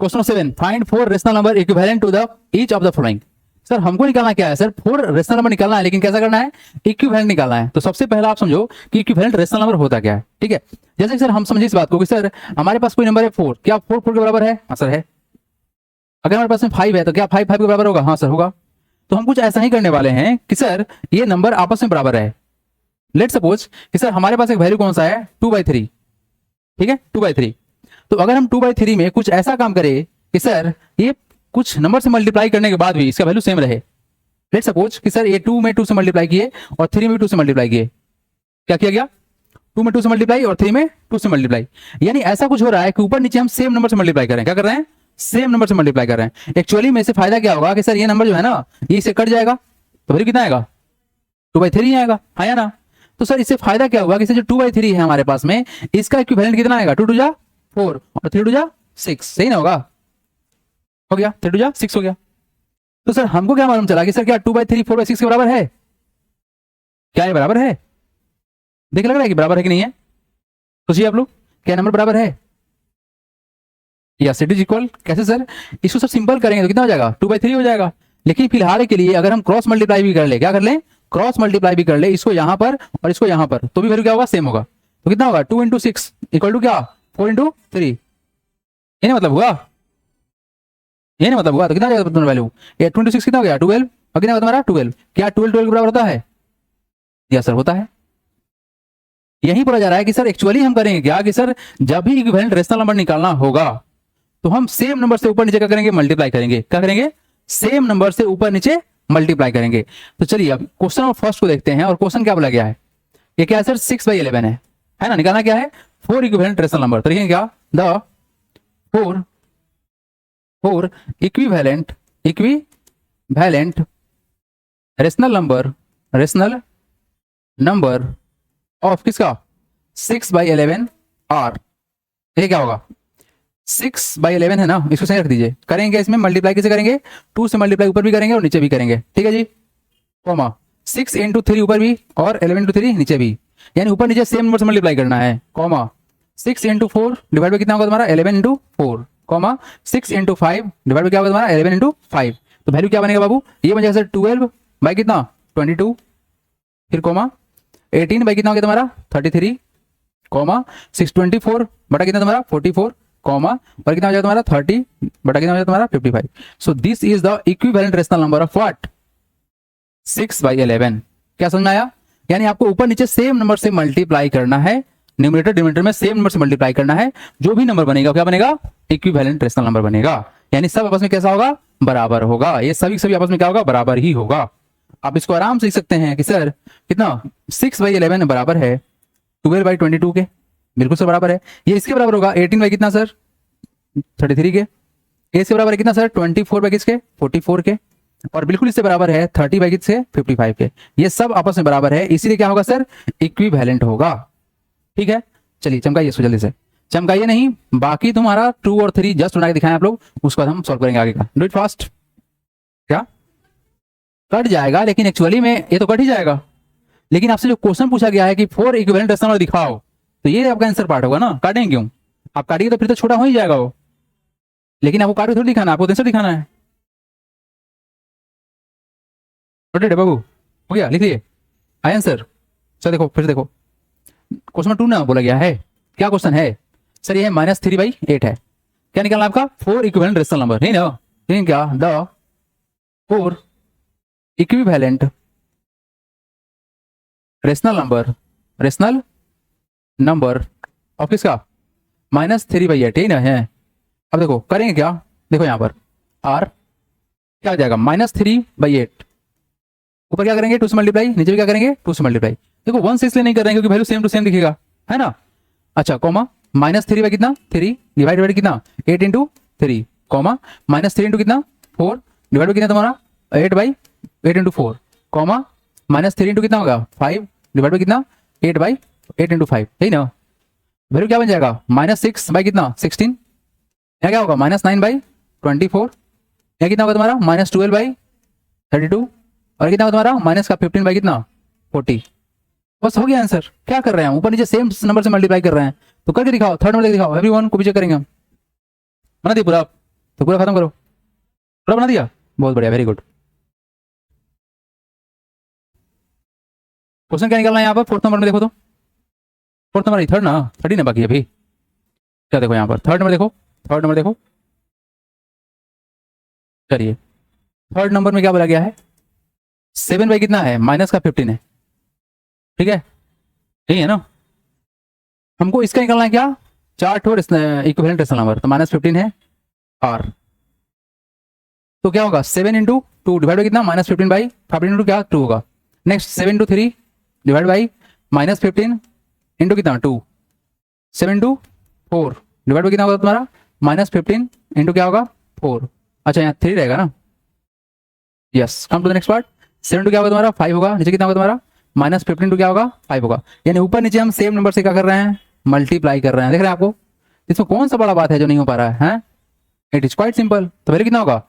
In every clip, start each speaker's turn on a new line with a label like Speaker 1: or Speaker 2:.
Speaker 1: Question 7, find 4 rational number equivalent to the each of the following. Sir हमको निकालना क्या है सर, 4 रेशनल नंबर निकालना है, लेकिन कैसा करना है, इक्विवेलेंट निकालना है। तो सबसे पहला आप समझो कि इक्विवेलेंट रेशनल नंबर होता क्या है। ठीक है, जैसे कि सर हम समझे इस बात को कि सर हमारे पास कोई नंबर है 4, क्या 4 4 के बराबर है? हाँ सर है। अगर हमारे पास में 5 है तो क्या 5 5 के बराबर होगा? हाँ सर होगा। तो हम कुछ ऐसा ही करने वाले हैं कि सर ये नंबर आपस में बराबर है। लेट सपोज कि सर हमारे पास एक वैल्यू कौन सा है, 2/3। ठीक है, 2/3। तो अगर हम 2/3 में कुछ ऐसा काम करें कि सर ये कुछ नंबर से मल्टीप्लाई करने के बाद भी इसका वैल्यू सेम रहे। लेट सपोज कि सर ये 2 में 2 से मल्टीप्लाई किए और 3 में 2 से मल्टीप्लाई किए, क्या किया गया, 2 में 2 से मल्टीप्लाई और 3 में 2 से मल्टीप्लाई। यानी ऐसा कुछ हो रहा है कि ऊपर नीचे हम सेम नंबर से मल्टीप्लाई कर रहे हैं। क्या कर रहे हैं, सेम नंबर से मल्टीप्लाई कर रहे हैं। एक्चुअली में से फायदा क्या होगा कि सर ये नंबर जो है ना ये इससे कट जाएगा, तो वैल्यू कितना आएगा, 2/3 आएगा, आया ना। तो सर इससे फायदा क्या हुआ कि जो 2/3 है हमारे पास में, इसका इक्विवेलेंट कितना आएगा, 2 2 जा 4 और 3 2 जा 6, सही ना होगा, हो गया, 3 2 जा 6 हो गया। तो सर हमको क्या मालूम चला कि सर क्या 2/3 4/6 के बराबर है? क्या ये बराबर है? देख लग रहा है कि बराबर है कि नहीं है? सोचिए आप लोग, क्या नंबर बराबर है? Yes it is equal. कैसे सर, इसको सर सिंपल करेंगे तो कितना हो जाएगा, 2/3 हो जाएगा। लेकिन फिलहाल के लिए अगर हम क्रॉस मल्टीप्लाई भी कर ले, क्या कर ले, क्रॉस मल्टीप्लाई भी कर ले, इसको यहां पर और इसको यहां पर, तो भी वैल्यू क्या होगा, सेम होगा। तो कितना होगा, 2 × 6 इक्वल टू क्या, 4 × 3। ये मतलब हुआ, ये नहीं मतलब हुआ। तो कितना जाएगा तुम्हारा वैल्यू, ये 2 × 6 कितना हो गया, 12। और कितना होगा तुम्हारा 12। क्या 12 12 के बराबर होता है? यस सर होता है। यही बोला जा रहा है कि सर एक्चुअली हम करेंगे क्या कि सर जब भी इक्विवेलेंट रेशनल नंबर निकालना होगा तो हम सेम नंबर से ऊपर नीचे क्या करेंगे, मल्टीप्लाई करेंगे। क्या करेंगे, सेम नंबर से ऊपर नीचे मल्टीप्लाई करेंगे। तो चलिए अब क्वेश्चन नंबर फर्स्ट को देखते हैं। और क्वेश्चन क्या बोला गया है, ये क्या है सर, 6/11 है ना। निकालना क्या है, 4 इक्विवेलेंट रेशनल नंबर। तो लिखेंगे क्या, the 4 equivalent rational number of किसका, 6/11 आर। ये क्या होगा, 6/11 है ना, इसको सही रख दीजिए। करेंगे इसमें मल्टीप्लाई कैसे करेंगे, 2 से मल्टीप्लाई ऊपर भी करेंगे और नीचे भी करेंगे। ठीक है जी, कॉमा 6 × 3 ऊपर भी और 11 × 3 नीचे भी, यानी ऊपर नीचे सेम नंबर से मल्टीप्लाई करना है। कॉमा 6 × 4 डिवाइड बाय कितना होगा तुम्हारा, 11 × 4। कॉमा 6 × 5 डिवाइड बाय क्या होगा तुम्हारा, 11 × 5। तो वैल्यू क्या बनेगा बाबू, ये बन जाएगा सर 12 बाई कितना, 22। फिर कॉमा 18 बाई कितना हो गया तुम्हारा, 33। कॉमा 624 बटा कितना तुम्हारा, 44। कॉमा और कितना हो जाएगा तुम्हारा, 30 बटा कितना हो जाएगा तुम्हारा, 55। So this is the equivalent rational number of what, 6/11। क्या समझ में आया? यानी आपको ऊपर नीचे सेम नंबर से मल्टीप्लाई करना है, न्यूमरेटर डिनोमिनेटर में सेम नंबर से मल्टीप्लाई करना है। जो भी नंबर बनेगा क्या बनेगा, इक्विवेलेंट रेशनल नंबर बनेगा। यानी सब आपस में कैसा होगा, बराबर होगा। ये सभी आपस में क्या होगा, बराबर ही होगा। आप इसको आराम से लिख सकते हैं कि सर कितना, 6/11 बराबर है 12/22 के, बिल्कुल सर बराबर है। ये इसके बराबर होगा 18 बाई कितना सर, 33 के। इसके बराबर है कितना सर, 24 बाई किसके, 44 के। और बिल्कुल इससे बराबर है 30 बाई किसके, 55 के। ये सब आपस में बराबर है, इसीलिए क्या होगा सर, इक्विवेलेंट होगा। ठीक है, चलिए चमकाइए इसको जल्दी से, चमकाइए नहीं, बाकी तुम्हारा 2 और 3 जस्ट बना के दिखाएं आप लोग, उसके बाद हम सॉल्व करेंगे आगे का। Do it fast. क्या कट जाएगा, लेकिन एक्चुअली में ये तो कट ही जाएगा। लेकिन आपसे जो क्वेश्चन पूछा गया है कि 4 इक्विवेलेंट रेशनल नंबर दिखाओ, तो ये आपका आंसर पार्ट होगा ना। काटेंगे क्यों, आप काटिए तो फिर तो छोटा हो ही जाएगा वो। लेकिन आपको काट के थोड़ी दिखाना, आपको आंसर दिखाना है। नोटेड है बाबू, हो गया, लिख लिए आंसर। सर देखो फिर देखो, क्वेश्चन नंबर 2 ना बोला गया है, क्या क्वेश्चन है सर, ये है -3/8 है। क्या निकालना आपका, 4 इक्विवेलेंट रेशनल नंबर, नहीं ना। क्या, the 4 equivalent rational number of किसका, -3/8, ठीक ना है। अब देखो करेंगे क्या, देखो यहाँ पर आर क्या हो जाएगा, -3/8। ऊपर क्या करेंगे, 2 से मल्टीप्लाई, नीचे भी क्या करेंगे, 2 से मल्टीप्लाई। देखो 1 से इसलिए नहीं कर रहे हैं क्योंकि वैल्यू सेम टू सेम दिखेगा, है ना। अच्छा कॉमा -3 बाई कितना, 3 डिवाइड बाई कितना, 8 × 3। कॉमा -3 × कितना, 4 डिवाइड बाई कितना तुम्हारा, 8 × 4। कॉमा -3 × कितना होगा, 5 डिवाइड बाई कितना, 8 × 5, यही ना। वैल्यू क्या बन जाएगा, -6 बाई कितना, 16। यहाँ क्या होगा, -9/24। यहाँ कितना होगा तुम्हारा, -12/32। और कितना होगा तुम्हारा, माइनस का 15 बाई कितना, 40। बस हो गया आंसर। क्या कर रहे हैं, ऊपर नीचे सेम नंबर से मल्टीप्लाई कर रहे हैं। तो करके दिखाओ, थर्ड नंबर दिखाओ, एवरीवन को भी चेक करेंगे हम। बना दिए पूरा। तो पूरा खत्म करो, पूरा बना दिया, बहुत बढ़िया, वेरी गुड। क्वेश्चन क्या निकालना है यहाँ पर, फोर्थ नंबर में देखो तो, फोर्थ नंबर थर्ड ना, थर्ड ही ना बाकी अभी, क्या देखो यहाँ पर थर्ड नंबर देखो, थर्ड नंबर देखो, चलिए थर्ड नंबर में क्या बोला गया है, 7 बाई कितना है, माइनस का 15 है, ठीक है, यही है ना। हमको इसका निकालना है क्या, चार्ट और इक्विवेलेंट रेशनल नंबर, तो -15 है आर, तो क्या होगा 7 इंटू 2 डिवाइड बाई कितना, -15/15 इंटू क्या 2 होगा। Next 7 into 3 divide by -15 into कितना 2, 7 इंटू 4 डिवाइड बाई कितना होगा तुम्हारा, -15 इंटू क्या होगा 4, अच्छा यहाँ 3 रहेगा ना, yes. Come to the next part, 7 into क्या होगा तुम्हारा 5 होगा, नीचे कितना होगा तुम्हारा -15 इंटू क्या होगा 5 होगा, यानी ऊपर नीचे हम सेम नंबर से क्या कर रहे हैं, मल्टीप्लाई कर रहे हैं, देख रहे हैं आपको, इसमें कौन सा बड़ा बात है जो नहीं हो पा रहा है, इट इज क्वाइट सिंपल। तो वैल्यू कितना होगा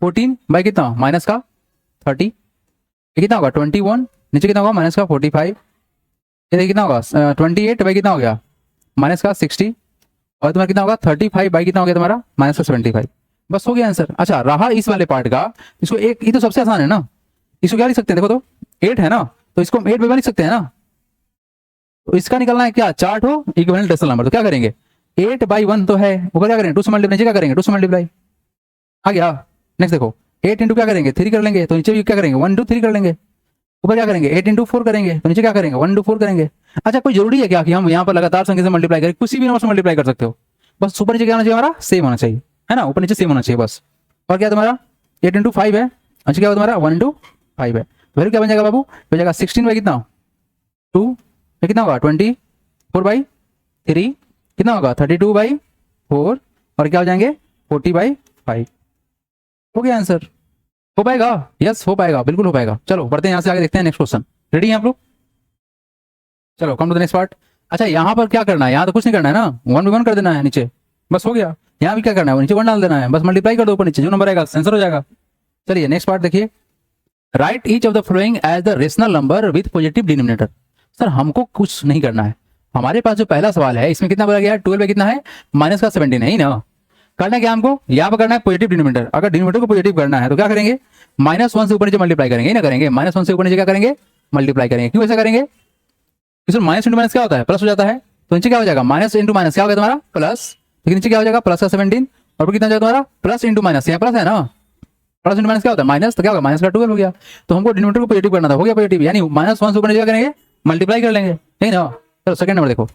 Speaker 1: 14 बाई कितना माइनस का 30, ये कितना होगा 21, नीचे कितना होगा माइनस का 45, ये कितना होगा 28 बाई कितना हो गया माइनस का 60, और तुम्हारा कितना होगा 35 बाई कितना हो गया तुम्हारा माइनस का 75, बस हो गया आंसर। अच्छा रहा इस वाले पार्ट का, इसको एक, ये तो सबसे आसान है ना, इसको क्या लिख सकते हैं, देखो तो 8 है ना, तो इसको हम 8 बाई लिख सकते हैं ना, तो इसका निकलना है क्या, चार्ट हो इक्विवेलेंट रेशनल नंबर, तो क्या करेंगे 8/1 तो है, वो क्या करेंगे 2 से मल्टीप्लाई, क्या करेंगे 2 से मल्टीप्लाई, आ गया। नेक्स्ट देखो 8 इंटू क्या करेंगे 3 कर लेंगे, तो नीचे भी क्या करेंगे 1 इंटू 3 कर लेंगे, ऊपर क्या करेंगे 8 इंटू 4 करेंगे, तो नीचे क्या करेंगे 1 इंटू 4 करेंगे। अच्छा कोई जरूरी है क्या कि हम यहाँ पर लगातार संख्या से मल्टीप्लाई करें, किसी भी नंबर से मल्टीप्लाई कर सकते हो, बस ऊपर नीचे क्या होना चाहिए हमारा सेम होना चाहिए, है ना, ऊपर नीचे सेम होना चाहिए बस। और क्या तुम्हारा 8 इंटू 5 है, अच्छा क्या होगा तुम्हारा 1 इंटू 5 है, वैल्यू क्या बन जाएगा बाबू, बन जाएगा 16 बाई कितना 2, कितना होगा 24/3, कितना होगा 32/4, और क्या हो जाएंगे 40/5, हो गया आंसर। हो पाएगा, यस हो पाएगा, बिल्कुल हो पाएगा। चलो बढ़ते हैं यहाँ से आगे, देखते हैं नेक्स्ट क्वेश्चन, रेडी हैं आप लोग, चलो come to the next part. अच्छा यहाँ पर क्या करना है, यहाँ तो कुछ नहीं करना है ना, 1/1 कर देना है नीचे, बस हो गया। यहाँ भी क्या करना है, नीचे 1 डाल देना है, बस मल्टीप्लाई कर दो ऊपर नीचे, जो नंबर आएगा आंसर हो जाएगा। चलिए नेक्स्ट पार्ट देखिए, write each of the following as the rational number with positive denominator. Sir हमको कुछ नहीं करना है, हमारे पास जो पहला सवाल है इसमें कितना बोला गया है 12 में कितना है माइनस का 17 है ही ना, करना क्या हमको यहाँ पर करना है पॉजिटिव डिनोमिनेटर, अगर डिनोमिनेटर को पॉजिटिव करना है तो क्या करेंगे -1 से ऊपर नीचे मल्टीप्लाई करेंगे, ना करेंगे -1 से ऊपर नीचे क्या करेंगे मल्टीप्लाई करेंगे, क्यों ऐसा करेंगे, इसमें माइनस इंटू माइनस क्या होता है प्लस हो जाता है, तो नीचे क्या हो जाएगा माइनस इंटू माइनस क्या हो गया तुम्हारा प्लस, लेकिन नीचे क्या हो जाएगा प्लस का 17, और कितना जाएगा तुम्हारा प्लस इंटू माइनस, यहाँ प्लस है ना, प्लस इंटू माइनस क्या होता है माइनस, तो क्या होगा माइनस का 12 हो गया, तो हमको डिनोमिनेटर को पॉजिटिव करना था, हो गया पॉजिटिव, यानी -1 से ऊपर नीचे क्या करेंगे मल्टीप्लाई कर लेंगे, नहीं ना। चलो सेकंड नंबर देखो,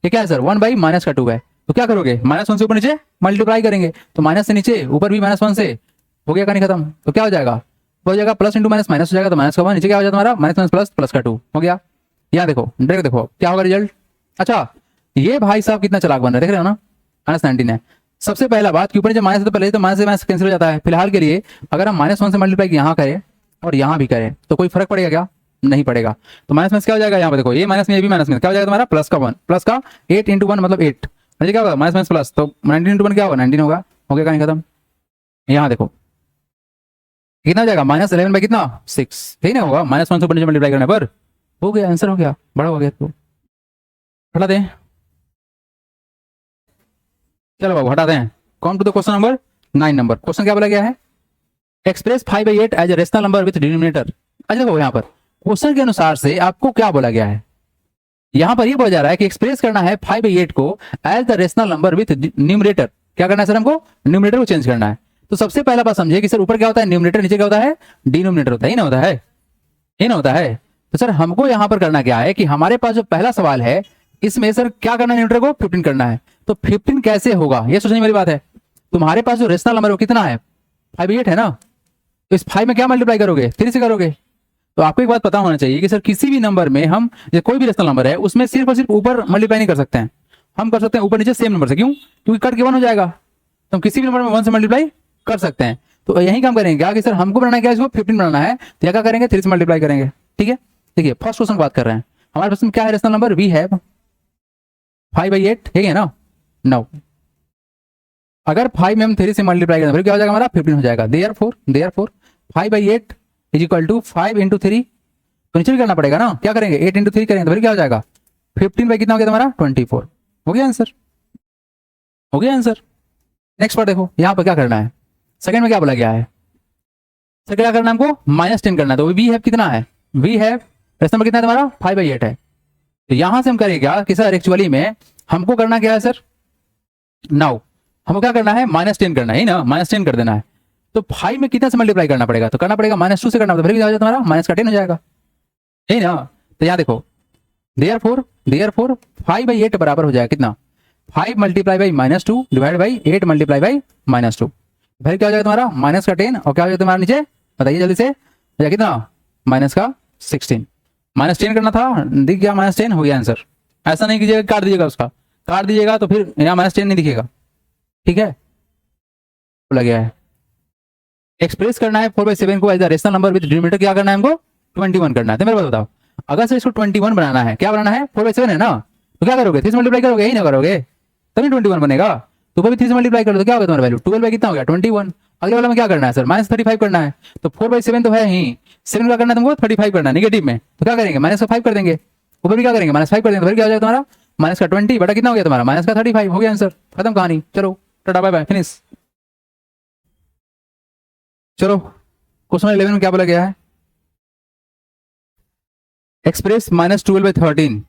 Speaker 1: ये क्या है सर 1 बाई माइनस का 2 है, तो क्या करोगे -1 से ऊपर नीचे मल्टीप्लाई करेंगे, तो माइनस से नीचे ऊपर भी -1 से हो गया कहानी खत्म, तो क्या हो जाएगा हो जाएगा प्लस इंटू माइनस माइनस हो जाएगा, तो माइनस का 1 नीचे क्या हो जाएगा तुम्हारा माइनस प्लस प्लस का 2 हो गया। यहाँ देखो डायरेक्ट देखो क्या होगा रिजल्ट। अच्छा ये भाई साहब कितना चालाक बन रहा है, देख रहे हो ना -19 है। सबसे पहला बात कि ऊपर नीचे माइनस है तो पहले तो माइनस से माइनस कैंसिल हो जाता है, फिलहाल के लिए अगर हम -1 से मल्टीप्लाई यहाँ करें और यहाँ भी करें तो कोई फर्क पड़ेगा क्या, नहीं पड़ेगा, तो माइनस माइनस क्या हो जाएगा यहाँ पे देखो, ये माइनस में ये भी माइनस में क्या हो जाएगा तुम्हारा प्लस का 1 प्लस का 8 इंटू 1 मतलब 8, मुझे क्या होगा माइनस माइनस प्लस, तो 19 इंटू 1 क्या होगा 19 होगा, हो गया कहानी खत्म। यहाँ देखो कितना हो जाएगा -11 बाई कितना 6, ठीक ना होगा -1 से ऊपर नीचे मल्टीप्लाई करने पर हो गया आंसर, हो गया बड़ा हो गया, तो हटा दें, चलो बाबू हटा दें। Come to the question number 9 number, question क्या बोला गया है express 5/8 as a rational number with denominator. अच्छा देखो यहाँ पर क्वेश्चन के अनुसार से आपको क्या बोला गया है, यहाँ पर ये बोला जा रहा है कि एक्सप्रेस करना है 5/8 को as the rational number with numerator, क्या करना है सर हमको न्यूमरेटर को चेंज करना है। तो सबसे पहला बात समझिए कि सर ऊपर क्या होता है न्यूमरेटर, नीचे क्या होता है डिनोमिनेटर होता है, ही ना होता है, ये ना होता है। तो सर हमको यहाँ पर करना क्या है कि हमारे पास जो पहला सवाल है इसमें सर क्या करना है न्यूमरेटर को 15 करना है, तो 15 कैसे होगा ये सोचने वाली बात है। तुम्हारे पास जो रेशनल नंबर है वो कितना है 5/8 है ना, तो इस 5 में क्या मल्टीप्लाई करोगे 3 से करोगे। तो आपको एक बात पता होना चाहिए कि सर किसी भी नंबर में हम कोई भी रेशनल नंबर है उसमें सिर्फ और सिर्फ ऊपर मल्टीप्लाई नहीं कर सकते हैं, हम कर सकते हैं ऊपर नीचे सेम नंबर से, क्यों क्योंकि कट के 1 हो जाएगा, तो हम किसी भी नंबर में 1 से मल्टीप्लाई कर सकते हैं। तो यही काम करेंगे क्या कि सर हमको बनाना क्या है इसको 15 बनाना है, तो क्या करेंगे 3 से मल्टीप्लाई करेंगे, ठीक है। देखिए फर्स्ट क्वेश्चन बात कर रहे हैं, हमारे पास में क्या है रेशनल नंबर वी है 5/8, ठीक है ना। नाउ अगर 5 में हम 3 से मल्टीप्लाई करें फिर क्या हो जाएगा हमारा 15 हो जाएगा, therefore 5/8 is equal to 5 into 3, तो नीचे भी करना पड़ेगा ना, क्या करेंगे 8 इंटू 3 करेंगे तो फिर क्या हो जाएगा 15 बाई कितना हो गया तुम्हारा 24, हो गया आंसर, हो गया आंसर। नेक्स्ट पार्ट देखो, यहाँ पर क्या करना है, सेकंड में क्या बोला गया है, सेकंड क्या करना है हमको, -10 करना है। तो वी हैव कितना है, वी हैव रेशनल नंबर कितना है तुम्हारा, 5/8 है। तो यहां से हम करेंगे क्या कि सर एक्चुअली में हमको करना क्या है सर, नाउ हमको क्या करना है, -10 करना है ना, -10 कर देना है। तो 5 में कितना से मल्टीप्लाई करना पड़ेगा, तो करना पड़ेगा -2 से करना पड़ेगा, फिर क्या हो जाएगा तुम्हारा, -10 हो जाएगा, यही ना। तो यहाँ देखो देयरफॉर 5/8 बराबर हो जाएगा कितना, 5 multiply by -2 divide by 8 multiply by -2, फिर क्या हो जाएगा तुम्हारा -10 और क्या हो जाएगा तुम्हारा नीचे, बताइए जल्दी से, हो जाएगा कितना, -16। -10 करना था, दिख गया -10 हो गया आंसर। ऐसा नहीं कीजिएगा काट दीजिएगा, उसका काट दीजिएगा तो फिर यहाँ -10 नहीं दिखेगा, ठीक है, बोला गया है। एक्सप्रेस करना है 4/7 को as a rational number with denominator क्या करना है हमको, 21 करना है। तो मेरे को बताओ, अगर से इसको 21 बनाना है, क्या बनाना है, 4/7 है ना, तो क्या करोगे, 3 से मल्टीप्लाई करोगे, यही ना करोगे, तभी 21 बनेगा। तो ऊपर भी 3 से मल्टीप्लाई करो तो क्या होगा तुम्हारा वैल्यू, 12 बाई कितना हो गया, 21। अगले वाला में क्या करना है सर, -35 करना है। तो 4/7 तो है ही, 7 का करना है तुमको 35 करना है नेगेटिव में, तो क्या करेंगे, -5 कर देंगे, ऊपर भी क्या करेंगे, -5 कर देंगे, तो फिर क्या हो जाएगा तुम्हारा -20 बटा कितना हो गया तुम्हारा, -35 हो गया आंसर, खत्म कहानी। चलो टाटा बाय बाय फिनिश। चलो क्वेश्चन 11 में क्या बोला गया है, express -12/13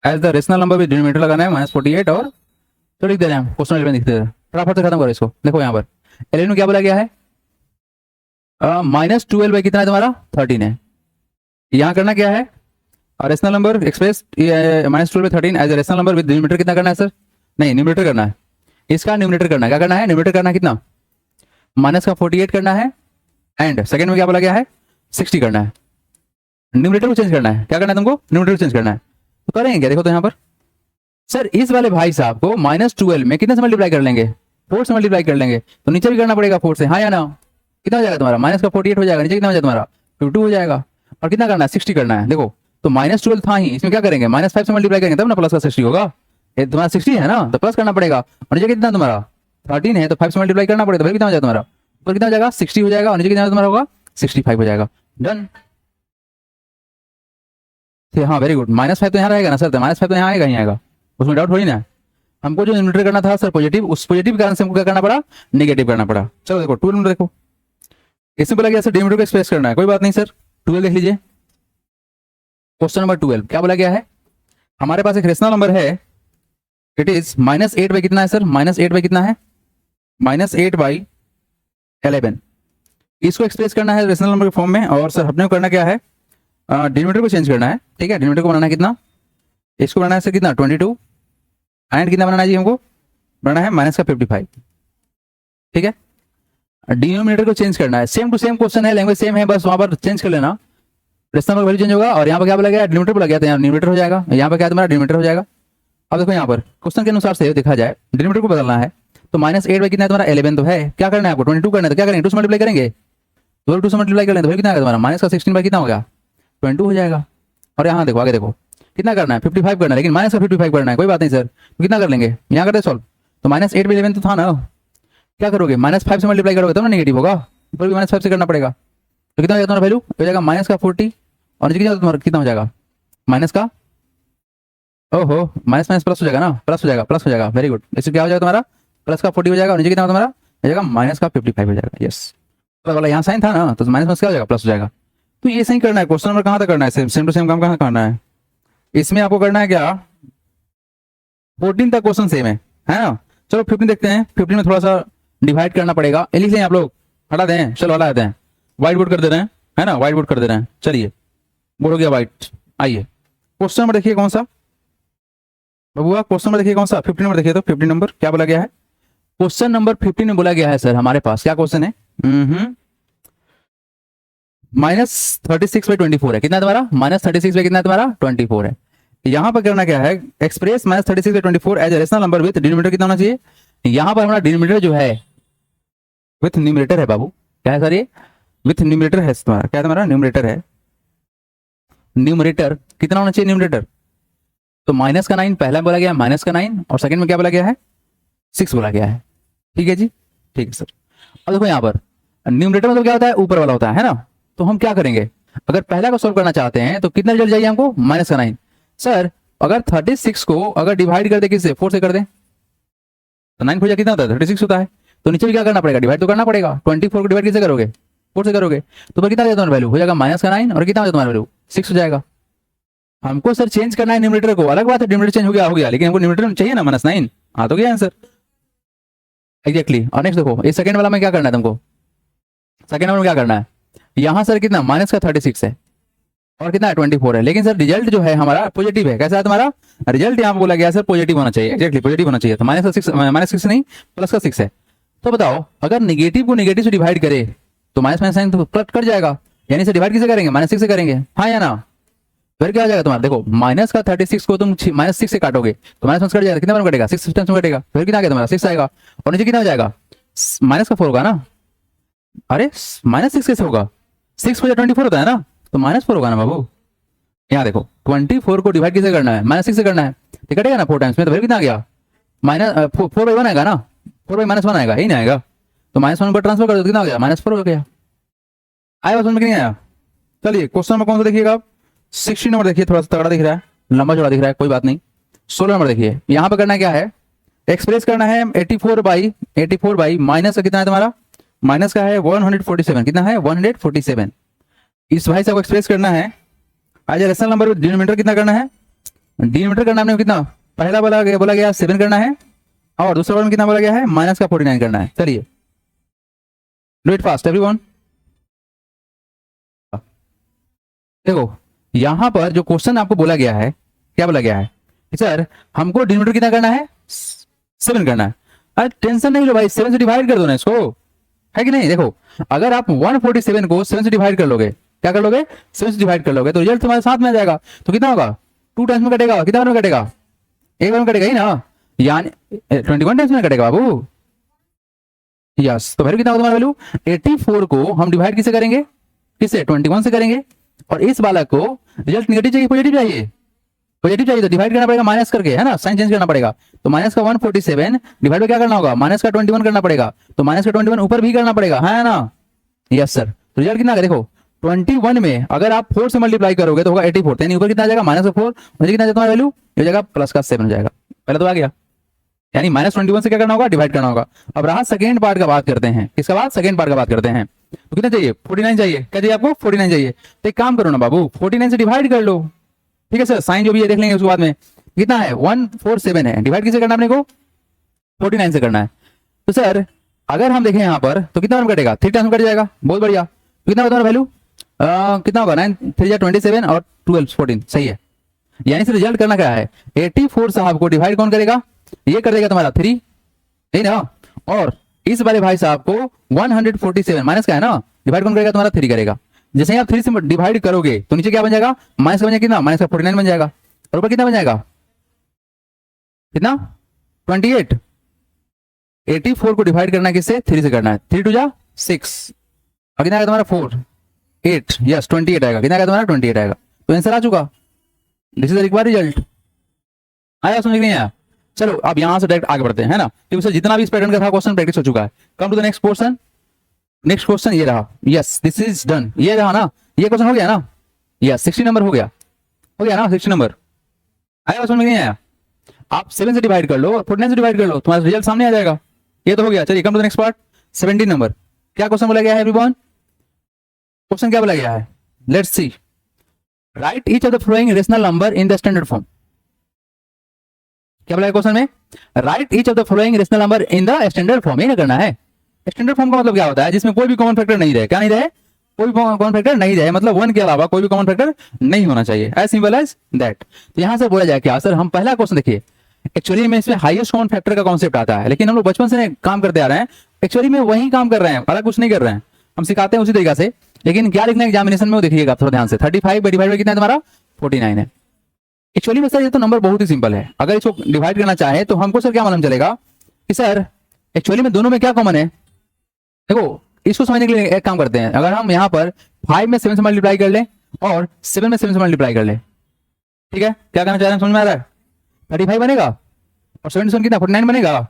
Speaker 1: as the rational number with denominator लगाना है -48 और तो लिख दे रहे हैं क्वेश्चन 11 लिखते हैं, फटाफट से खत्म करो इसको। देखो यहाँ पर 11 में क्या बोला गया है, -12 बाई कितना है तुम्हारा 13 है। यहाँ करना क्या है, rational number express -12/13 as rational number with denominator कितना करना है सर, नहीं न्यूमरेटर करना है, इसका न्यूमरेटर करना है, क्या करना है, न्यूमरेटर करना है कितना, -48 करना है, एंड सेकंड में क्या बोला गया है 60 करना है। न्यूमरेटर को चेंज करना है, क्या करना है तुमको, न्यूमरेटर को चेंज करना है। तो करेंगे क्या, देखो तो यहाँ पर सर इस वाले भाई साहब को -12 में कितने से मल्टीप्लाई कर लेंगे, 4 से मल्टीप्लाई कर लेंगे, तो नीचे भी करना पड़ेगा 4 से, हाँ या ना, कितना हो जाएगा तुम्हारा, -48 हो जाएगा, नीचे कितना हो जाएगा तुम्हारा 52 हो जाएगा, और कितना करना है 60 करना है। देखो तो -12 था ही, इसमें क्या करेंगे, -5 से मल्टीप्लाई करेंगे तब ना प्लस का 60 होगा, ये तुम्हारा 60 है ना, तो प्लस करना पड़ेगा, और नीचे कितना तुम्हारा 13 है, तो 5 से मल्टीप्लाई करना पड़ेगा, तो फिर कितना हो जाएगा तुम्हारा, ऊपर कितना हो जाएगा 60 हो जाएगा, और नीचे कितना तुम्हारा होगा 65 हो जाएगा, डन। हाँ वेरी गुड, -5 तो यहाँ रहेगा ना सर, तो -5 तो यहाँ आएगा, ही आएगा, उसमें डाउट थोड़ी ना। हमको जो न्यूमरेटर करना था सर पॉजिटिव, उस पॉजिटिव के कारण से हमको क्या करना पड़ा, नेगेटिव करना पड़ा। चलो देखो 12 में देखो, इसमें बोला गया सर डिनोमिनेटर को एक्सप्रेस करना है, कोई बात नहीं सर 12 देख लीजिए। क्वेश्चन नंबर 12 क्या बोला गया है, हमारे पास एक रेशनल नंबर है, इट इज -8 बाई कितना है सर, -8 बाई कितना है, -8/11। इसको एक्सप्रेस करना है रेशनल नंबर के फॉर्म में, और सर अपने को करना क्या है, डिनोमिनेटर को चेंज करना है, ठीक है, डिनोमिनेटर को बनाना है कितना, इसको बनाना है सर कितना 22, एंड कितना बनाना है जी हमको, बनाना है -55, ठीक है। डिनोमिनेटर को चेंज करना है, सेम टू सेम क्वेश्चन है, लैंग्वेज सेम है, बस वहां पर चेंज कर लेना, रेशनल नंबर वैल्यू चेंज होगा, और यहाँ पर क्या बोला गया, डिनोमिनेटर बोला गया, तो यहाँ न्यूमरेटर हो जाएगा, यहाँ पर क्या तुम्हारा डिनोमिनेटर हो जाएगा। अब देखो यहाँ पर क्वेश्चन के अनुसार से देखा जाए डिनोमिनेटर को बदलना है, तो -8 बाई कितना है तुम्हारा 11 तो है, क्या करना है आपको 22 करना है, तो क्या करेंगे 2 से मल्टीप्लाई करेंगे, 2 से मल्टीप्लाई करेंगे तो फिर कितना तुम्हारा -16 बाई कितना हो गया 22 हो जाएगा। और यहाँ देखो आगे देखो कितना करना है 55 करना है, लेकिन -55 करना है, कोई बात नहीं सर, तो कितना कर लेंगे, यहाँ करते सॉल्व, तो -8/11 तो था ना, क्या करोगे -5 से मल्टीप्लाई करोगे तब ना नेगेटिव होगा, ऊपर भी -5 से करना पड़ेगा, तो कितना हो जाएगा तुम्हारा वैल्यू, हो जाएगा -40, और नीचे कितना हो जाएगा माइनस का, ओहो माइनस माइनस प्लस हो जाएगा ना, प्लस हो जाएगा, प्लस हो जाएगा, वेरी गुड। इससे क्या हो जाएगा तुम्हारा प्लस का 40 हो जाएगा, और नीचे कितना तुम्हारा हो जाएगा -55 हो जाएगा, यस। तो वाला यहाँ साइन था ना, तो माइनस क्या हो जाएगा प्लस हो जाएगा। तो ये सही करना है, क्वेश्चन नंबर कहाँ तक करना है, सेम टू सेम काम कहाँ करना है, इसमें आपको करना है क्या 14 तक क्वेश्चन सेम है ना। चलो 15 देखते हैं, 15 में थोड़ा सा डिवाइड करना पड़ेगा, लिख लें आप लोग, हटा दें, चलो हटा देते हैं, व्हाइट बोर्ड कर दे रहे हैं, है ना, व्हाइट बोर्ड कर दे रहे हैं, चलिए बोर्ड हो गया व्हाइट। आइए क्वेश्चन नंबर देखिए कौन सा बबुआ, क्वेश्चन नंबर देखिए कौन सा 15 नंबर देखिए, तो 15 नंबर क्या बोला गया है, क्वेश्चन नंबर 15 में बोला गया है सर हमारे पास क्या क्वेश्चन है, -36/24 है, कितना है तुम्हारा -36 बाई कितना है तुम्हारा 24 है। यहाँ पर करना क्या है, express -36/24 as rational number with denominator कितना होना चाहिए, यहाँ पर हमारा डिनोमिनेटर जो है विथ न्यूमरेटर है बाबू, क्या है सर ये विथ न्यूमरेटर है तुम्हारा, क्या है तुम्हारा न्यूमरेटर है, न्यूमरेटर कितना होना चाहिए न्यूमरेटर, तो -9 पहला बोला गया है -9, और सेकंड में क्या बोला गया है 6 बोला गया है, ठीक है जी, ठीक है सर। अब देखो यहाँ पर न्यूमरेटर मतलब क्या होता है ऊपर वाला होता है ना, तो हम क्या करेंगे, अगर पहला को सॉल्व करना चाहते हैं तो कितना रिजल्ट चाहिए हमको -9 सर, अगर 36 को अगर डिवाइड कर दे किससे 4 से कर दें, तो 9 4 कितना होता है 36 होता है। तो नीचे भी क्या करना पड़ेगा, डिवाइड तो करना पड़ेगा। 24 को डिवाइड किससे करोगे, 4 से करोगे, तो फिर कितना आ जाएगा तुम्हारा वैल्यू, हो जाएगा माइनस का 9 और कितना हो जाएगा तुम्हारा वैल्यू 6 हो जाएगा। हमको सर चेंज करना है न्यूमरेटर को, अलग बात है न्यूमरेटर चेंज हो गया, लेकिन हमको न्यूमरेटर चाहिए ना -9। हाँ तो क्या आंसर एग्जैक्टली। और नेक्स्ट देखो ये सेकंड वाला में क्या करना है तुमको, सेकंड नंबर में क्या करना है, यहाँ सर कितना माइनस का 36 है और कितना है 24 है, लेकिन सर रिजल्ट जो है हमारा पॉजिटिव है। कैसा है तुम्हारा रिजल्ट, यहाँ बोला गया सर पॉजिटिव होना चाहिए, एग्जैक्टली पॉजिटिव होना चाहिए। तो -6 नहीं प्लस का 6 है। तो बताओ अगर निगेटिव को निगेटिव से डिवाइड करे तो माइनस माइनस साइन तो प्लस कट जाएगा, यानी से डिवाइड किसे करेंगे -6 से करेंगे, हाँ या ना। फिर क्या हो जाएगा तुम्हारा, देखो माइनस का 36 को तुम -6 से काटोगे तो माइनस कट जाएगा, कितना बार कटेगा 6 टाइम्स में कटेगा, फिर कितना आ गया तुम्हारा 6 आएगा और नीचे कितना हो जाएगा माइनस का 4 होगा ना। अरे -6 कैसे होगा, 6 को 24 होता है ना, तो -4 होगा ना बाबू। यहाँ देखो 24 को डिवाइड किसे करना है -6 से करना है, तो कटेगा ना 4 टाइम्स में, तो फिर कितना आ गया -4/1 आएगा ना, 4/-1 आएगा, यही ना आएगा। तो -1 को ट्रांसफर कर दो कितना हो गया -4 हो गया। आया समझ में नहीं आया। चलिए क्वेश्चन नंबर कौन सा देखिएगा आप, 60 नंबर देखिए, थोड़ा सा तगड़ा दिख रहा है, लंबा चौड़ा दिख रहा है, कोई बात नहीं। 16 नंबर देखिए, यहाँ पे करना क्या है, एक्सप्रेस करना है 84 बाई माइनस का कितना है तुम्हारा, माइनस का है 147, कितना है 147। इस भाई साहब को एक्सप्रेस करना है। आज रेशनल नंबर डिनोमिनेटर कितना करना है, डिनोमिनेटर करना है कितना, पहला बोला गया 7 करना है और दूसरा वाला में कितना बोला गया है माइनस का 49 करना है। चलिए डू इट फास्ट एवरीवन। देखो यहां पर जो क्वेश्चन आपको बोला गया है, क्या बोला गया है सर, हमको डिनोमिनेटर कितना करना है 7 करना है। अरे टेंशन नहीं लो भाई, 7 से डिवाइड कर दो ना इसको, है कि नहीं। देखो अगर आप 147 को 7 से डिवाइड कर लोगे, क्या कर लोगे 7 से डिवाइड कर लोगे, तो रिजल्ट तुम्हारे साथ में आ जाएगा। तो कितना होगा 2 टाइम्स में कटेगा, कितना बार में कटेगा, एक बार में कटेगा ही ना, यानी 21 टाइम्स में कटेगा बाबू। यस, तो वैल्यू कितना होगा तुम्हारा वैल्यू 84 को हम डिवाइड किसे करेंगे, किससे 21 से करेंगे। और इस वाला को रिजल्ट नेगेटिव चाहिए पॉजिटिव चाहिए, पॉजिटिव चाहिए तो डिवाइड करना पड़ेगा माइनस करके, है ना, साइन चेंज करना पड़ेगा। तो माइनस का 147 डिवाइड में क्या करना होगा माइनस का 21 करना पड़ेगा, तो माइनस का 21 ऊपर भी करना पड़ेगा, है ना। यस सर, तो रिजल्ट कितना, देखो 21 में अगर आप 4 से मल्टीप्लाई करोगे तो होगा 84, यानी ऊपर कितना आ जाएगा -4, मुझे कितना तुम्हारा वैल्यू हो जाएगा +7 हो जाएगा। पहले तो आ गया, यानी -21 से क्या करना होगा डिवाइड करना होगा। अब रहा सेकंड पार्ट का बात करते हैं, किसका बात, सेकंड पार्ट का बात करते हैं। तो कितना चाहिए 49 चाहिए, क्या चाहिए आपको 49 चाहिए। तो एक काम करो ना बाबू 49 से डिवाइड कर लो, ठीक है सर, साइन जो भी है देख लेंगे उसके बाद में। कितना है 147 है, डिवाइड किसे करना अपने को 49 से करना है। तो सर अगर हम देखें यहाँ पर तो कितना कटेगा 3 टाइम्स कट जाएगा, बहुत बढ़िया। कितना होगा वैल्यू कितना होगा 9 3 27 और 12 14, सही है। यानी से रिजल्ट करना क्या है 84 साहब को डिवाइड कौन करेगा, ये कर देगा तुम्हारा 3, नहीं ना, और इस वाले भाई साहब को 147 माइनस का है ना, डिवाइड कौन करेगा तुम्हारा 3 करेगा। जैसे ही आप 3 से डिवाइड करोगे तो नीचे क्या बन जाएगा माइनस का बन जाएगा कितना माइनस का 49 बन जाएगा, और ऊपर कितना बन जाएगा कितना 28। 84 को डिवाइड करना है किससे 3 से करना है, 3 2 जा 6 और कितना आएगा तुम्हारा 4 8, यस 28 आएगा, कितना आएगा तुम्हारा 28 आएगा। तो आंसर आ चुका, this is the required result. आया समझ नहीं आया। चलो अब यहां से डायरेक्ट आगे बढ़ते हैं, है ना, क्योंकि सर जितना भी इस पैटर्न का था क्वेश्चन प्रैक्टिस हो चुका है। Come to the next question, next question ये रहा, यस दिस इज डन, ये रहा ना, ये क्वेश्चन हो गया ना, यस 60 नंबर हो गया ना 60 नंबर। आया समझ में नहीं आया, आप 7 से डिवाइड कर लो और 49 से डिवाइड कर लो, तुम्हारा रिजल्ट सामने आ जाएगा। ये तो हो गया। चलिए come to the next part 17 number, क्या क्वेश्चन बोला गया है एवरीवन, क्वेश्चन क्या बोला गया है, let's see, write each of the following rational number in the standard form. क्या बोला है क्वेश्चन में, write each of the following rational number in the standard form, ये करना है। स्टैंडर्ड फॉर्म का मतलब क्या होता है, जिसमें कोई भी कॉमन फैक्टर नहीं रहे, क्या नहीं रहे, कोई भी कॉमन फैक्टर नहीं रहे, मतलब 1 के अलावा कोई भी कॉमन फैक्टर नहीं होना चाहिए, एज सिंपल एज दैट। तो यहां से बोला जाए क्या सर, हम पहला क्वेश्चन देखिए, एक्चुअली में इसमें हाईएस्ट कॉमन फैक्टर का कॉन्सेप्ट आता है, लेकिन हम लोग बचपन से काम करते आ रहे हैं, एक्चुअली में वही काम कर रहे हैं, अलग कुछ नहीं कर रहे हैं, हम सिखाते हैं उसी तरीका से। लेकिन क्या लिखना है एग्जामिनेशन में वो देखिएगा थोड़ा ध्यान से, 35 डिवाइड कितना है तुम्हारा 49 है। एक्चुअली में सर ये तो नंबर बहुत ही सिंपल है, अगर इसको डिवाइड करना चाहे तो हमको सर क्या मालूम चलेगा कि सर एक्चुअली में दोनों में क्या कॉमन है। देखो इसको समझने के लिए एक काम करते हैं, अगर हम यहाँ पर 5 में 7 से मल्टीप्लाई कर ले और 7 में 7 से मल्टीप्लाई कर ले, ठीक है, क्या करना चाह रहे हैं समझ में आ रहा है, 35 बनेगा और 7 से कितना 49 बनेगा,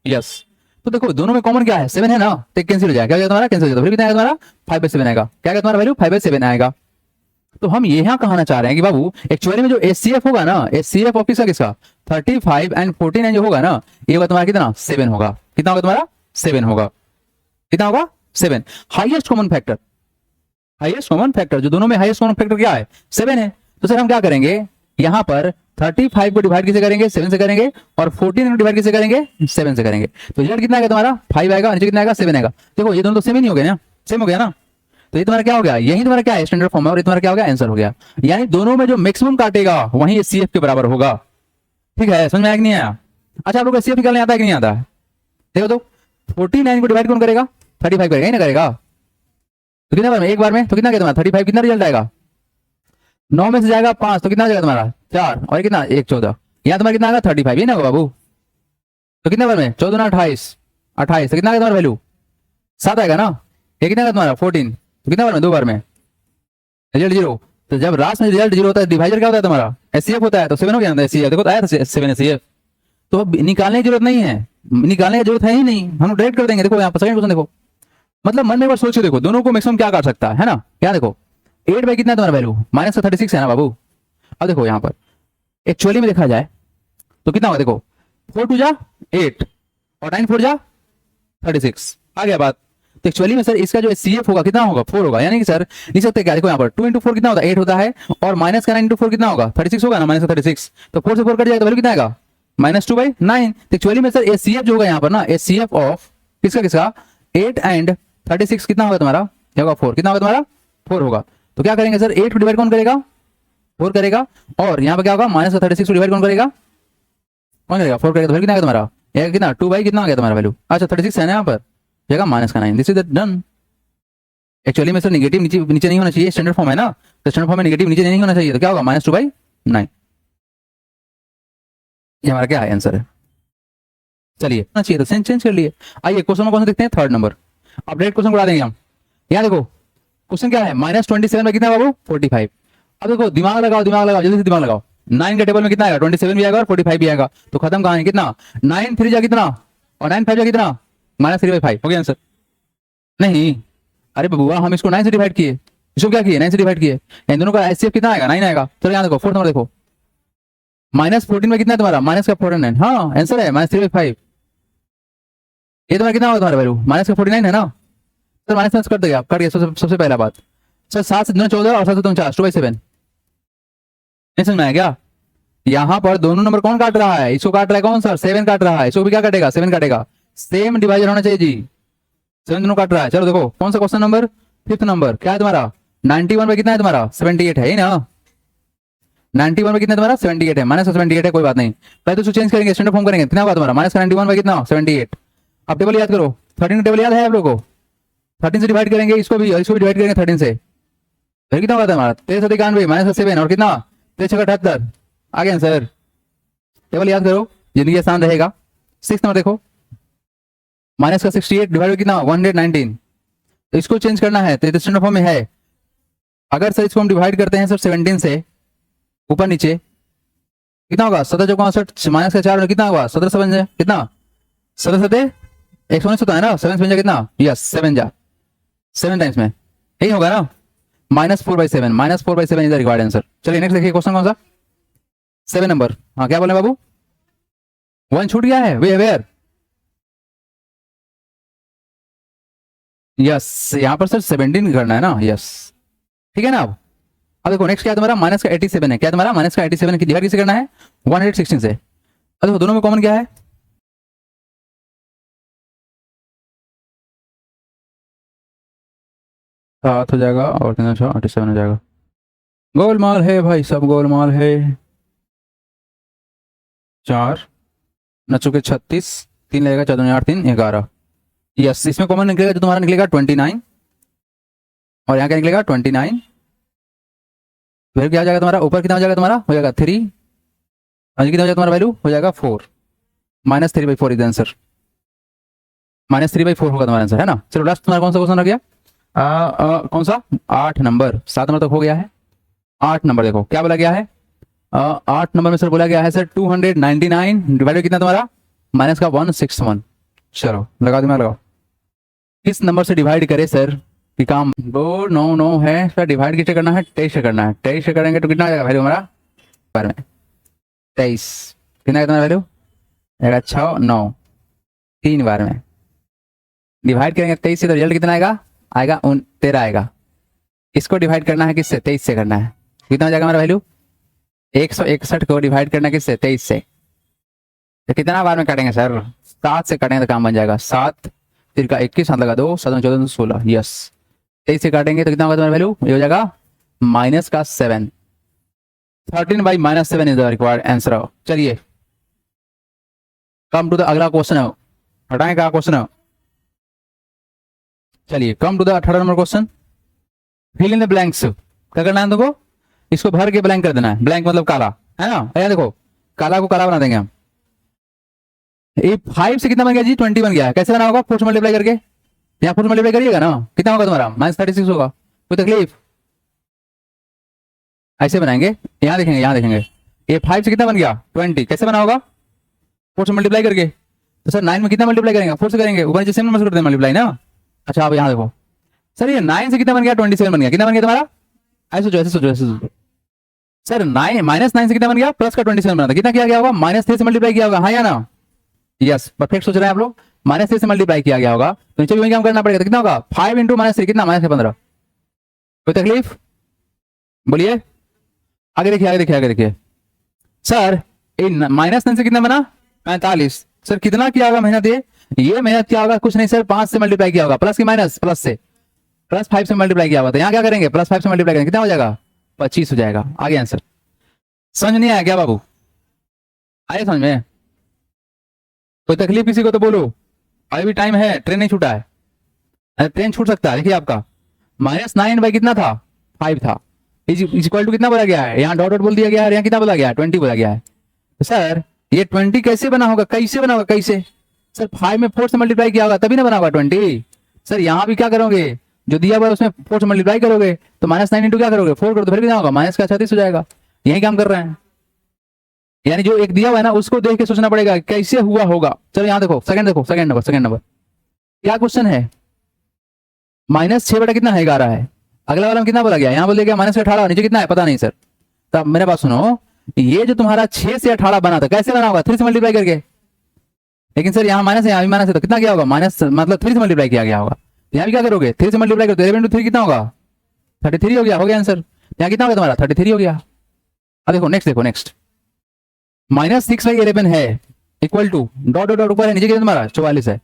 Speaker 1: यस। तो देखो दोनों में कॉमन क्या है 7 है ना, तो कैंसिल हो जाएगा, क्या तुम्हारा कैंसिल हो जाएगा, फिर कितना आएगा तुम्हारा 5/7 आएगा, क्या आएगा तुम्हारा वैल्यू 5/7 आएगा। तो हम यहाँ कहना चाह रहे हैं कि बाबू एक्चुअली में जो एचसीएफ होगा ना, एचसीएफ ऑफ किसका किसका 35 एंड 49 जो होगा ना, ये होगा तुम्हारा कितना 7 होगा। कितना होगा तुम्हारा 7 होगा। कितना होगा 7। Highest common factor, highest common factor जो दोनों में हाईएस्ट कॉमन फैक्टर क्या है 7 है। तो सर हम क्या करेंगे यहाँ पर 35 को डिवाइड किसे करेंगे 7 से करेंगे और 14 को डिवाइड किसे करेंगे 7 से करेंगे। तो रिजल्ट कितना आएगा तुम्हारा 5 आएगा, नीचे कितना आएगा 7 आएगा। देखो ये दोनों तो सेम ही नहीं हो गए ना, सेम हो गया ना। तो ये तुम्हारा क्या हो गया, यही तुम्हारा क्या है स्टैंडर्ड फॉर्म है और ये तुम्हारा क्या हो गया आंसर हो गया। यानी दोनों में जो मैक्सिमम काटेगा वही एचसीएफ के बराबर होगा। ठीक है, समझ में आया कि नहीं आया। अच्छा आप लोग एचसीएफ निकालने आता है कि नहीं आता है। देखो तो 49 को डिवाइड कौन करेगा 35 करेगा ही ना करेगा। तो कितना बार में, एक बार में। तो कितना क्या तुम्हारा 35 कितना रिजल्ट आएगा 9 में से जाएगा 5 तो कितना जाएगा तुम्हारा 4 और कितना 1 14। यहाँ तुम्हारा कितना आएगा 35 ही ना बाबू। तो कितना बार में 14 ना 28 28 तो कितना आएगा तुम्हारा वैल्यू 7 आएगा ना। ये कितना आएगा तुम्हारा 14 तो कितना बार में 2 बार में रिजल्ट 0। तो जब लास्ट में रिजल्ट 0 होता है डिवाइजर क्या होता है तुम्हारा एचसीएफ होता है। तो 7 हो गया एचसीएफ, देखो तो आया था 7 एचसीएफ। तो अब निकालने की जरूरत नहीं है, निकालने की जरूरत है ही नहीं, हम डायरेक्ट कर देंगे। देखो यहाँ पर सेकंड क्वेश्चन देखो, मतलब मन में एक बार सोच के देखो दोनों को मैक्सिमम क्या कर सकता है ना। क्या देखो 8 बाई कितना है तुम्हारा वैल्यू माइनस 36 है ना बाबू। अब देखो यहाँ पर एक्चुअली में देखा जाए तो कितना होगा देखो 4 2 जा 8 और 9 4 जा 36 आ गया बात। तो एक्चुअली में सर इसका जो सीएफ होगा कितना होगा 4 होगा। यानी कि सर लिख सकते हैं क्या देखो यहाँ पर 2 into 4 कितना होता है 8 होता है और माइनस का 9 into 4 कितना होगा 36 होगा ना माइनस का 36। तो 4 से 4 कट जाएगा तो वैल्यू कितना आएगा -2/9। तो एक्चुअली में सर एचसीएफ जो होगा यहाँ पर ना एचसीएफ ऑफ किसका किसका 8 एंड 36 कितना होगा तुम्हारा ये होगा 4। कितना होगा तुम्हारा 4 होगा। तो क्या करेंगे सर 8 को डिवाइड कौन करेगा 4 करेगा और यहाँ पर क्या होगा माइनस 36 को डिवाइड कौन करेगा 4 करेगा। तो वैल्यू कितना आएगा तुम्हारा ये कितना 2 बाई कितना आ गया तुम्हारा वैल्यू। अच्छा 36 है ना यहाँ पर जगह माइनस का 9। This is done. एक्चुअली में सर नेगेटिव नीचे नीचे नहीं होना चाहिए, स्टैंडर्ड फॉर्म है ना। तो स्टैंडर्ड फॉर्म में नेगेटिव नीचे नहीं होना चाहिए। तो क्या होगा -2/9 ये हमारा क्या है आंसर है। चलिए होना चाहिए तो चेंज कर लिए। आइए क्वेश्चन में कौन सा देखते हैं थर्ड नंबर। अपडेट क्वेश्चन उड़ा देंगे हम। यहाँ देखो क्वेश्चन क्या है -27 में कितना बाबू 45। अब देखो दिमाग लगाओ जल्दी से दिमाग लगाओ। 9 के टेबल में कितना आएगा 27 भी आएगा और 45 भी आएगा। तो खत्म कहानी। कितना 9 3 जा कितना और 9 5 जा कितना -3/5 हो गया आंसर। नहीं अरे बबुआ हम इसको 9 से डिवाइड किए, इसको क्या किए 9 से डिवाइड किए। इन दोनों का एचसीएफ कितना आएगा 9 आएगा। चलो यहाँ देखो फोर्थ नंबर देखो -14 में कितना है तुम्हारा माइनस का 49। हाँ आंसर है -3/5। ये तुम्हारा कितना होगा तुम्हारा वैल्यू -49 है ना। सर माइनस कर देगा कट गया। सबसे पहला बात सर 7 से 2 14 और 7 से 2 4 2/7 नहीं समझ में आया क्या। यहाँ पर दोनों नंबर कौन काट रहा है इसको काट रहा है कौन सर 7 काट रहा है। इसको भी क्या काटेगा 7 काटेगा। सेम डिवाइजर होना चाहिए जी 7 दोनों काट रहा है। चलो देखो कौन सा क्वेश्चन नंबर 5th नंबर क्या है तुम्हारा 91 में कितना है तुम्हारा 78 है ही ना। 91 में कितना तुम्हारा 78 है -78 है कोई बात नहीं। पहले तो इसको चेंज करेंगे स्टैंडर्ड फॉर्म करेंगे कितना होगा तुम्हारा -91 में कितना 78। अब टेबल याद करो 13 का टेबल याद है आप लोगों को 13 से डिवाइड करेंगे इसको भी डिवाइड करेंगे 13 से। फिर कितना होगा तुम्हारा 1391 -7 और कितना 1378 आ गया सर। टेबल याद करो जिंदगी आसान रहेगा। 6th नंबर देखो माइनस का 68 डिवाइड कितना 119। तो इसको चेंज करना है तो स्टैंडर्ड फॉर्म में है। अगर सर इसको हम डिवाइड करते हैं सर 17 से ऊपर नीचे कितना होगा 17 64 माइनस का 4 कितना होगा 17 7 कितना 17 7 119 होता है ना 7 7 कितना यस 7 जा 7 टाइम्स में यही होगा ना -4/7 -4/7 इज द रिक्वायर्ड आंसर। चलिए नेक्स्ट देखिए क्वेश्चन कौन सा 7 नंबर। हाँ क्या बोले बाबू 1 छूट गया है वेयर यस यहाँ पर सर 17 करना है ना यस ठीक है ना। अब देखो नेक्स्ट क्या है तुम्हारा माइनस का 87 है। क्या तुम्हारा माइनस का 87 की डिवाइड किसे करना है 116 से। अब देखो दोनों में कॉमन क्या है 7 हो जाएगा और 3 87 हो जाएगा। गोलमाल है भाई सब गोलमाल है। 4 नचो के 36 3 लगेगा 4 8 3 11 यस। इसमें कॉमन निकलेगा जो तुम्हारा निकलेगा 29 और यहाँ क्या निकलेगा 29। फिर क्या हो जाएगा तुम्हारा ऊपर कितना हो जाएगा तुम्हारा हो जाएगा 3 और कितना हो जाएगा तुम्हारा वैल्यू हो जाएगा 4 -3/4 इज आंसर। -3/4 होगा तुम्हारा आंसर है ना। चलो लास्ट तुम्हारा कौन सा क्वेश्चन रह गया कौन सा 8 नंबर 7 नंबर तक हो गया है। 8 नंबर देखो क्या बोला गया है 8 नंबर में सर बोला गया है सर 299 डिवाइड कितना तुम्हारा माइनस का 161। चलो लगा दिमाग लगाओ किस नंबर से डिवाइड करे सर कि काम वो 9 है, इसका डिवाइड किससे करना है, 23 से करना है। 23 से करेंगे तो कितना आ जाएगा वैल्यू हमारा बार में 23, कितना कितना वैल्यू आएगा 6 9, 3 बार में डिवाइड करेंगे 23 से तो रिजल्ट कितना आएगा, आएगा 13 आएगा। इसको डिवाइड करना है किससे, 23 से करना है, कितना हो जाएगा हमारा वैल्यू 161 को डिवाइड करना किससे 23 से, तो कितना बार में काटेंगे सर, 7 से काटेंगे तो काम बन जाएगा। 7 3 का 21, 7 लगा 2, 7 14 16, यस 23 से काटेंगे तो कितना होगा तुम्हारा वैल्यू, ये हो जाएगा -7। 13/-7 इज द रिक्वायर्ड आंसर। चलिए कम टू द अगला क्वेश्चन है, हटाएं क्या क्वेश्चन है। चलिए come to the 18 number question, fill in the blanks. क्या करना है तुमको, इसको भर के ब्लैंक कर देना है। ब्लैंक मतलब काला है ना, यहाँ देखो काला को काला बना देंगे हम। ये 5 से कितना बन गया जी, 20 बन गया है। कैसे बना होगा, 4 से मल्टीप्लाई करके, यहाँ 4 से मल्टीप्लाई करिएगा ना, कितना होगा तुम्हारा -36 होगा। कोई तकलीफ, ऐसे बनाएंगे, यहाँ देखेंगे, यहाँ देखेंगे ये 5 से कितना बन गया 20, कैसे बना होगा 4 से मल्टीप्लाई करके। तो सर 9 में कितना मल्टीप्लाई करेंगे, 4 से करेंगे, ऊपर सेम नंबर से करते हैं मल्टीप्लाई ना। अच्छा आप यहाँ देखो सर, ये 9 से कितना बन गया 27 बन गया, कितना बन गया तुम्हारा, ऐसे सोचो ऐसे सोचो ऐसे सोचो सर। 9 -9 से कितना बन गया, प्लस का 27 बना था, कितना किया गया होगा, -3 से मल्टीप्लाई किया होगा, हाँ या ना, यस परफेक्ट सोच रहे हैं आप लोग। -3 से मल्टीप्लाई किया गया होगा तो नीचे भी वही काम करना पड़ेगा, तो कितना होगा 5 × -3 कितना -15। कोई तकलीफ बोलिए, आगे देखिए आगे देखिए आगे देखिए सर, -9 से कितना बना 45। सर कितना किया होगा मेहनत, ये मेहनत किया होगा कुछ नहीं सर, 5 से मल्टीप्लाई किया होगा, प्लस की माइनस, प्लस से +5 से मल्टीप्लाई किया होगा, तो यहाँ क्या करेंगे +5 से मल्टीप्लाई करेंगे, कितना हो जाएगा 25 हो जाएगा। आगे आंसर समझ नहीं आया क्या बाबू, आए समझ में, कोई तकलीफ किसी को तो बोलो, अभी भी टाइम है, ट्रेन नहीं छूटा है, अरे ट्रेन छूट सकता है। देखिए आपका -9 कितना था 5 था, इक्वल टू कितना बोला गया है, यहाँ डॉट डॉट बोल दिया गया है, यहाँ कितना बोला गया है 20 बोला गया है। तो सर ये 20 कैसे बना होगा, कैसे बना होगा, कैसे सर 5 में 4 से मल्टीप्लाई किया होगा तभी ना बना होगा 20। सर यहाँ भी क्या करोगे, जो दिया हुआ उसमें 4 से मल्टीप्लाई करोगे तो -9 × क्या करोगे 4 करो तो फिर कितना होगा -36 हो जाएगा। यही काम कर रहे हैं, यानी जो एक दिया हुआ है ना उसको देख के सोचना पड़ेगा कैसे हुआ होगा। चलो यहाँ देखो सेकंड, देखो सेकंड नंबर क्या क्वेश्चन है, -6 बटा कितना है 11 है। अगला वाला में कितना बोला गया, यहाँ बोल दिया -18, नीचे कितना है पता नहीं सर। तब मेरे पास सुनो, ये जो तुम्हारा 6 से 18 बना था कैसे बना होगा 3 से मल्टीप्लाई करके, लेकिन सर यहाँ माइनस है, यहाँ भी माइनस है, तो कितना किया होगा माइनस, मतलब 3 से मल्टीप्लाई किया गया होगा। यहाँ भी क्या करोगे 3 से मल्टीप्लाई करो, 11 × 3 कितना होगा 33 हो गया आंसर। यहाँ कितना होगा तुम्हारा 33 हो गया। अब देखो नेक्स्ट, देखो नेक्स्ट -6/11 है इक्वल टू डॉट डॉट ऊपर है, नीचे कितना तुम्हारा 44 है,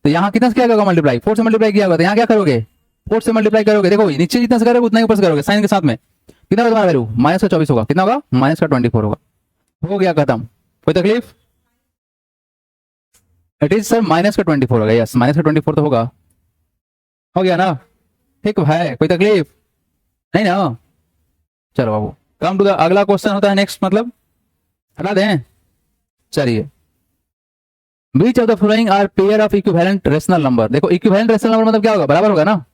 Speaker 1: तो यहाँ कितना किया होगा मल्टीप्लाई 4 से मल्टीप्लाई किया होगा, तो यहाँ क्या करोगे 4 से मल्टीप्लाई करोगे, देखो नीचे जितना से करोगे उतना ही ऊपर से करोगे, साइन के साथ में कितना होगा तुम्हारा वैल्यू -24 होगा, कितना होगा -24 होगा। हो गया खत्म, कोई तकलीफ, इट इज सर -24 होगा, यस -24 तो होगा, हो गया ना, ठीक है कोई तकलीफ नहीं ना। चलो बाबू कम टू द अगला क्वेश्चन होता है नेक्स्ट, मतलब हटा दें। चलिए which of the following are pair of equivalent rational number. देखो इक्विवेलेंट रेशनल नंबर मतलब क्या होगा, बराबर होगा ना,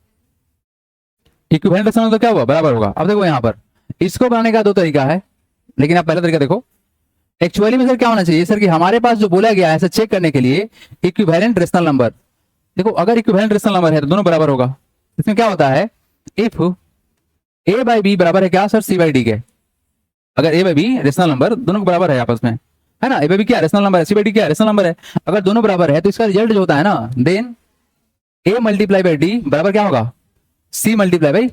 Speaker 1: इक्विवेलेंट रेशनल नंबर क्या होगा बराबर होगा। अब देखो यहाँ पर इसको बनाने का 2 तरीका है, लेकिन आप पहला तरीका देखो। एक्चुअली में सर क्या होना चाहिए सर कि हमारे पास जो बोला गया है ऐसा चेक करने के लिए इक्विवेलेंट रेशनल नंबर, देखो अगर इक्विवेलेंट रेशनल नंबर है तो दोनों बराबर होगा। इसमें क्या होता है, इफ a/b बराबर है क्या सर c/d के, अगर a/b रेशनल नंबर दोनों बराबर है आपस में, है ना, a/b क्या रेशनल नंबर है, c/d क्या रेशनल नंबर है, अगर दोनों बराबर है तो इसका रिजल्ट जो होता है ना, देन a × d बराबर क्या होगा c ×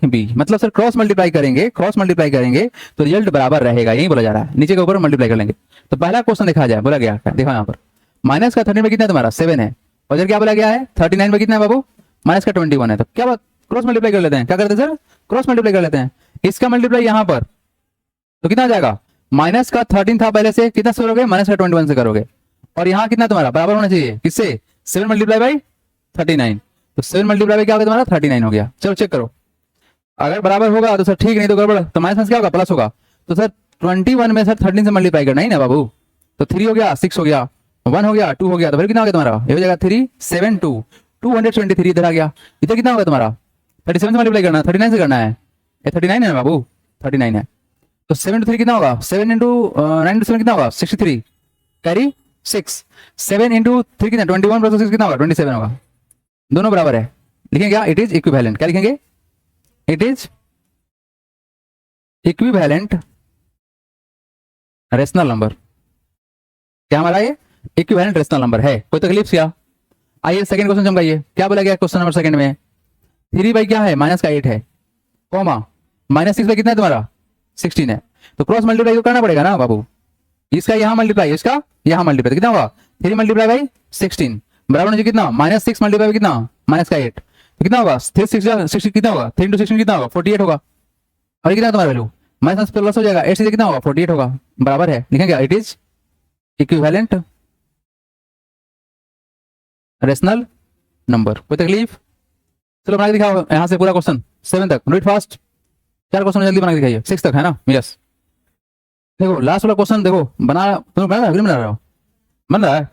Speaker 1: b, मतलब सर क्रॉस मल्टीप्लाई करेंगे तो रिजल्ट बराबर रहेगा, यही बोला जा रहा है, नीचे के ऊपर मल्टीप्लाई कर लेंगे। तो पहला क्वेश्चन देखा जाए, बोला गया देखो यहाँ पर माइनस का 13 में कितना है तुम्हारा 7 है, और इधर क्या बोला गया है 39 में कितना है बाबू माइनस का 21 है, तो क्या बात क्रॉस मल्टीप्लाई कर लेते हैं, क्या करते हैं सर क्रॉस मल्टीप्लाई कर लेते हैं। इसका मल्टीप्लाई यहाँ पर तो कितना आ जाएगा, माइनस का 13 था पहले से, कितना से करोगे -21 से करोगे, और यहाँ कितना तुम्हारा बराबर होना चाहिए किससे 7 × 39, तो 7 × क्या होगा तुम्हारा 39 हो गया। चलो चेक करो, अगर बराबर होगा तो सर ठीक, नहीं तो गड़बड़, तो माइनस क्या होगा प्लस होगा। तो सर 21 में सर 13 से मल्टीप्लाई करना ही ना बाबू, तो 3 हो गया 6 हो गया 1 हो गया 2 हो गया, तो फिर कितना हो गया तुम्हारा, ये हो जाएगा 3 7 2 223 इधर आ गया, इधर कितना होगा तुम्हारा 37 से मल्टीप्लाई करना है 39 से करना है, ये 39 है ना बाबू 39 है, तो 7 × 3 कितना होगा 7 × 9 × 7 कितना होगा 63 कैरी 6 7 × 3 कितना 21 + 6 कितना होगा 27 होगा, दोनों बराबर है, लिखेंगे क्या, इट इज इक्विवेलेंट, क्या लिखेंगे, it is equivalent rational number. क्या हमारा ये इक्विवेलेंट रेशनल नंबर है, कोई तकलीफ क्या। आइए सेकंड क्वेश्चन चमकाइए, क्या बोला गया क्वेश्चन नंबर सेकंड में, 3 बाई क्या है माइनस का 8 है, कॉमा माइनस 6 बाई कितना है तुम्हारा 16 है, तो क्रॉस मल्टीप्लाई तो करना पड़ेगा ना बाबू, इसका यहाँ मल्टीप्लाई, इसका यहाँ मल्टीप्लाई, कितना होगा 3 मल्टीप्लाई बाई 16 बराबर मुझे कितना माइनस 6 मल्टीप्लाई बाई कितना माइनस का 8, तो कितना होगा 3 6 कितना होगा 3 इंटू 16 कितना होगा 48 होगा, और ये कितना तुम्हारा वैल्यू माइनस प्लस हो जाएगा 8 से कितना होगा 48 होगा, बराबर है, लिखेंगे it is equivalent rational number. कोई तकलीफ, चलो बना के दिखाओ यहां से पूरा क्वेश्चन 7 तक, डू इट फास्ट, 4 क्वेश्चन जल्दी बना के दिखाइए, 6 तक है ना, यस। देखो लास्ट वाला क्वेश्चन देखो बना, तुम बना रहे हो, बन रहा है,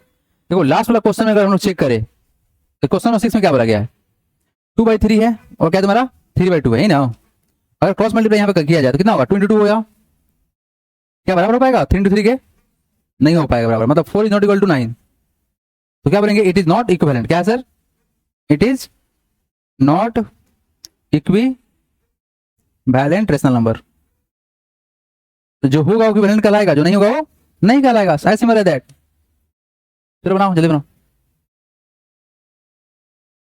Speaker 1: देखो लास्ट वाला क्वेश्चन में अगर हम लोग चेक करें तो क्वेश्चन नंबर 6 में क्या बोला गया है, 2/3 है और क्या तुम्हारा 3/2 है ही ना, अगर क्रॉस मल्टीप्लाई यहाँ पे किया जाए तो कितना होगा 22 होगा, क्या बराबर हो पाएगा 3 इंटू 3 के, नहीं हो पाएगा बराबर, मतलब 4 इज नॉट इक्वल टू 9, तो क्या बोलेंगे इट इज नॉट इक्विवेलेंट, क्या है sir, it is not equivalent rational number, तो जो होगा इक्विवेलेंट कहलाएगा, जो नहीं होगा वो नहीं कहलाएगा, ऐसे सिंपल है दैट। चलो बनाओ जल्दी बनाओ।